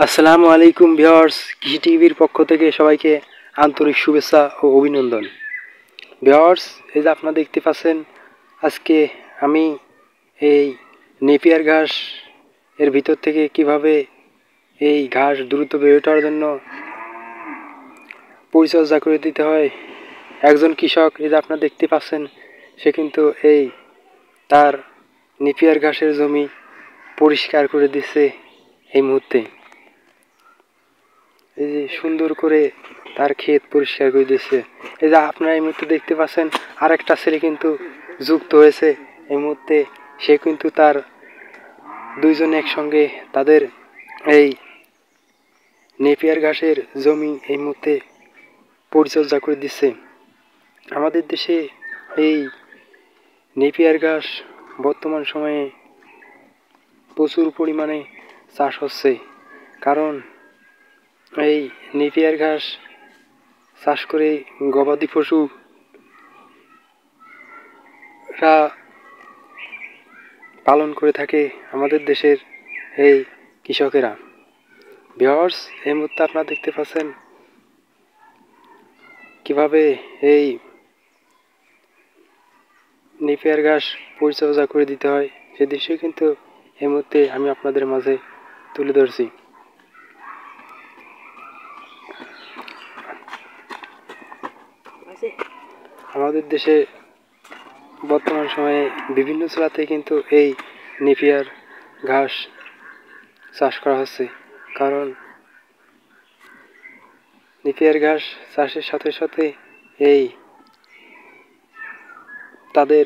আসসালামু আলাইকুম ভিউয়ার্স, কৃষি টিভির পক্ষ থেকে সবাইকে আন্তরিক শুভেচ্ছা ও অভিনন্দন। ভিউয়ার্স, এই যে আপনারা দেখতে পাচ্ছেন, আজকে আমি এই নেপিয়ার ঘাস এর ভিতর থেকে কিভাবে এই ঘাস দ্রুত বেড়ে ওঠার জন্য পরিচর্যা করে দিতে হয়। একজন কৃষক, এই যে আপনারা দেখতে পাচ্ছেন, সে কিন্তু এই তার নেপিয়ার ঘাসের জমি পরিষ্কার করে দিচ্ছে এই মুহূর্তে। এই যে সুন্দর করে তার ক্ষেত পরিষ্কার করে দিচ্ছে। এই যে আপনারা এই মুহূর্তে দেখতে পাচ্ছেন, আরেকটা ছেলে কিন্তু যুক্ত হয়েছে এই মুহূর্তে। সে কিন্তু তার দুইজন একসঙ্গে তাদের এই নেপিয়ার ঘাসের জমি এই মুহূর্তে পরিচর্যা করে দিচ্ছে। আমাদের দেশে এই নেপিয়ার ঘাস বর্তমান সময়ে প্রচুর পরিমাণে চাষ হচ্ছে, কারণ এই নেপিয়ার ঘাস চাষ করে গবাদি পশুরা পালন করে থাকে আমাদের দেশের এই কৃষকেরা। ভিউয়ার্স, এই মুহূর্তে আপনারা দেখতে পাচ্ছেন কিভাবে এই নেপিয়ার ঘাস পরিচর্যা করে দিতে হয়, সে দৃশ্য কিন্তু এই মুহূর্তে আমি আপনাদের মাঝে তুলে ধরছি। আমাদের দেশে বর্তমান সময়ে বিভিন্ন জেলাতে কিন্তু এই নেপিয়ার ঘাস চাষ করা হচ্ছে, কারণ নেপিয়ার ঘাস চাষের সাথে সাথে এই তাদের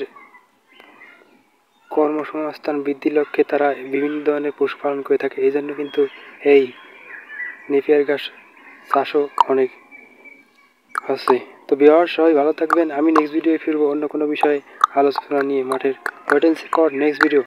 কর্মসংস্থান বৃদ্ধির লক্ষ্যে তারা বিভিন্ন ধরনের পশুপালন করে থাকে। এই জন্য কিন্তু এই নেপিয়ার ঘাস চাষও অনেক হচ্ছে। তো ভিউয়ার্স, সবাই ভালো থাকবেন। আমি নেক্সট ভিডিও ফিরবো অন্য কোনো বিষয়ে আলোচনা নিয়ে। মাঠের wait and see for next video.